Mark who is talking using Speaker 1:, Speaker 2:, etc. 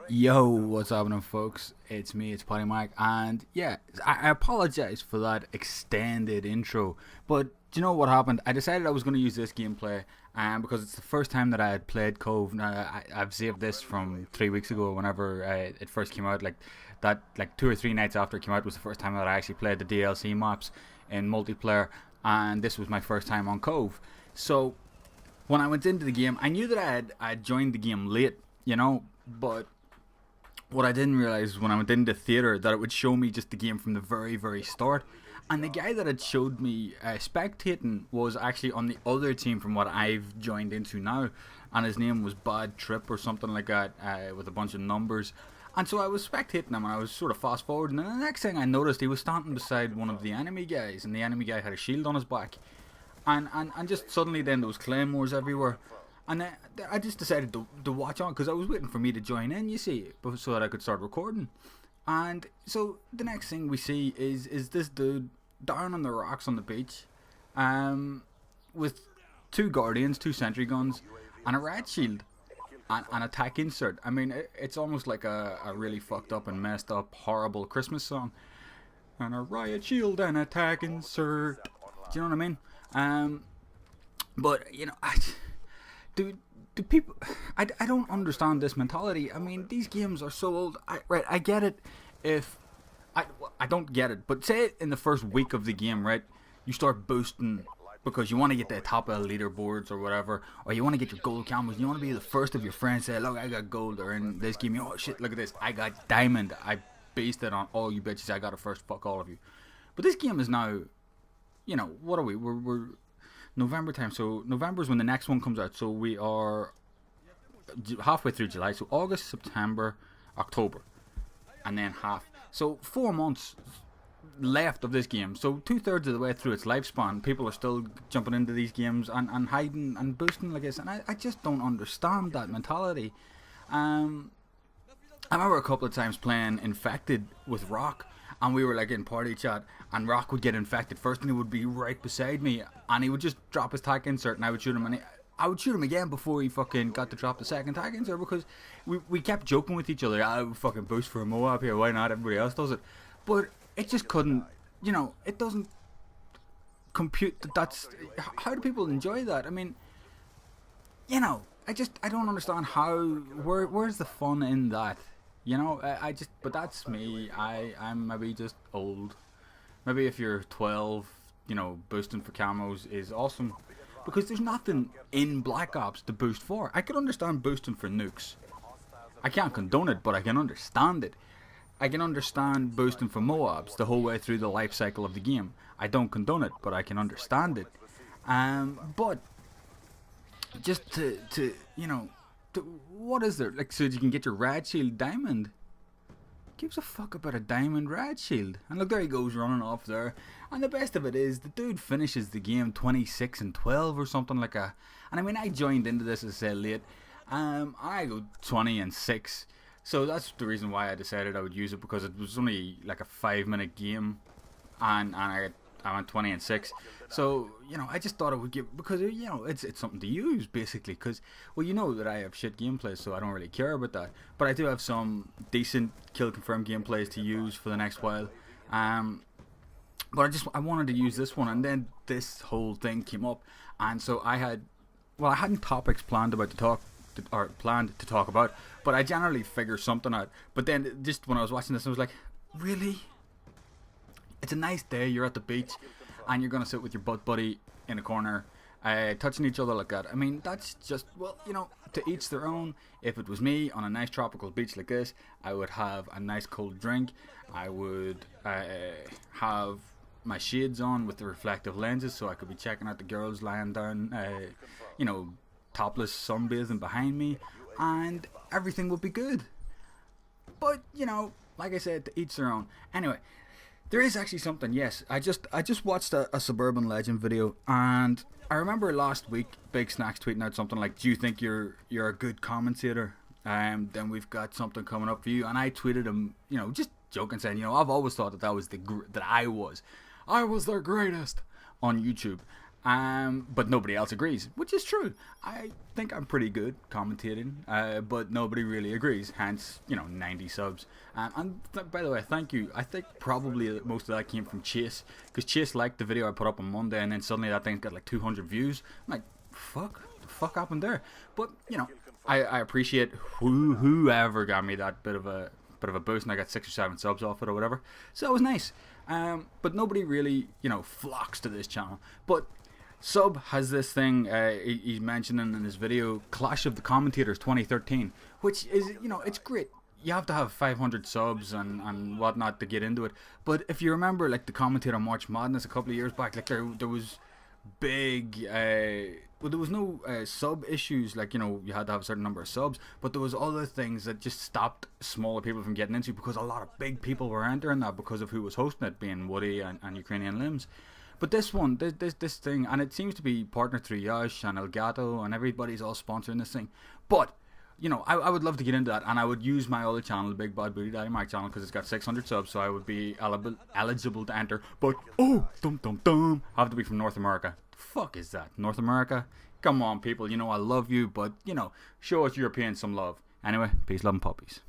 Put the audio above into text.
Speaker 1: Yo, what's happening, folks? It's me, it's Potty Mike, and yeah, I apologize for that extended intro, but do you know what happened? I decided I was going to use this gameplay, because it's the first time that I had played Cove. Now, I've saved this from 3 weeks ago, whenever it first came out. Like 2 or 3 nights after it came out was the first time that I actually played the DLC maps in multiplayer, and this was my first time on Cove. So when I went into the game, I knew that I had joined the game late, but what I didn't realize when I went into theater that it would show me just the game from the very, very start. And the guy that had showed me spectating was actually on the other team from what I've joined into now, and his name was Bad Trip or something like that, with a bunch of numbers. And so I was spectating him, and I was sort of fast forwarding, and the next thing I noticed, he was standing beside one of the enemy guys, and the enemy guy had a shield on his back. And just suddenly then there was claymores everywhere. And I just decided to watch on, because I was waiting for me to join in, you see, so that I could start recording. And so the next thing we see is this dude down on the rocks on the beach, with two guardians, two sentry guns, and a rat shield, and an attack insert. I mean, it's almost like a really fucked up and messed up, horrible Christmas song. And a riot shield and attack insert. Do you know what I mean? But do people? I don't understand this mentality. I mean, these games are so old. I get it. If I don't get it, but say in the first week of the game, right, you start boosting because you want to get to the top of the leaderboards or whatever, or you want to get your gold cameras. You want to be the first of your friends. Say, look, I got gold, or in this game, oh shit, look at this, I got diamond. I based it on all you bitches. I got it first. Fuck all of you. But this game is now, what are we? We're November time, so November's when the next one comes out, so we are halfway through July, so August, September, October, and then half, so 4 months left of this game, so 2/3 of the way through its lifespan, people are still jumping into these games and hiding and boosting like this, and I just don't understand that mentality. I remember a couple of times playing Infected with Rock, and we were like in party chat, and Rock would get infected first, and he would be right beside me, and he would just drop his tag insert, and I would shoot him, and I would shoot him again before he fucking got to drop the second tag insert, because we kept joking with each other. I would fucking boost for a Moab here, why not? Everybody else does it. But it just couldn't, it doesn't compute that's, how do people enjoy that? I mean, I don't understand where's the fun in that? But that's me. I'm maybe just old. Maybe if you're 12, boosting for camos is awesome. Because there's nothing in Black Ops to boost for. I could understand boosting for nukes. I can't condone it, but I can understand it. I can understand boosting for Moabs the whole way through the life cycle of the game. I don't condone it, but I can understand it. But just to what is there? Like, so you can get your rad shield diamond. Gives a fuck about a diamond rad shield. And look, there he goes running off there. And the best of it is, the dude finishes the game 26-12 or something like that. And I mean, I joined into this, as I said, late. I go 20-6. So that's the reason why I decided I would use it, because it was only like a 5-minute game. And I went 20-6. So, I just thought it would give, because, it's something to use, basically, because, well, that I have shit gameplays, so I don't really care about that, but I do have some decent kill confirmed gameplays to use for the next while, but I wanted to use this one, and then this whole thing came up, and so I hadn't topics planned to talk about, but I generally figure something out, but then, just when I was watching this, I was like, really? It's a nice day, you're at the beach, and you're going to sit with your butt buddy in a corner, touching each other like that. I mean, that's just, well, to each their own. If it was me on a nice tropical beach like this, I would have a nice cold drink. I would have my shades on with the reflective lenses, so I could be checking out the girls lying down, topless sunbathing behind me, and everything would be good. But, like I said, to each their own. Anyway, there is actually something, yes. I just watched a Suburban Legend video, and I remember last week Big Snacks tweeting out something like, do you think you're a good commentator? Then we've got something coming up for you. And I tweeted him, just joking, saying, I've always thought that I was their greatest on YouTube. But nobody else agrees, which is true. I think I'm pretty good commentating, but nobody really agrees. Hence, 90 subs. By the way, thank you. I think probably most of that came from Chase, because Chase liked the video I put up on Monday, and then suddenly that thing's got like 200 views. I'm like, fuck, what the fuck happened there? But I appreciate whoever got me that bit of a boost, and I got 6 or 7 subs off it or whatever. So it was nice. But nobody really, flocks to this channel. But Sub has this thing he's mentioning in his video, Clash of the Commentators 2013, which is, it's great. You have to have 500 subs and whatnot to get into it. But if you remember, like, the commentator March Madness a couple of years back, like, there was big, well, there was no sub issues, like, you had to have a certain number of subs, but there was other things that just stopped smaller people from getting into, because a lot of big people were entering that because of who was hosting it, being Woody and Ukrainian Limbs. But this one, this thing, and it seems to be partnered through Yash and Elgato, and everybody's all sponsoring this thing. But, I would love to get into that, and I would use my other channel, the Big Bad Booty Daddy, my channel, because it's got 600 subs, so I would be eligible to enter. But, I have to be from North America. The fuck is that? North America? Come on, people, I love you, but, show us Europeans some love. Anyway, peace, love, and puppies.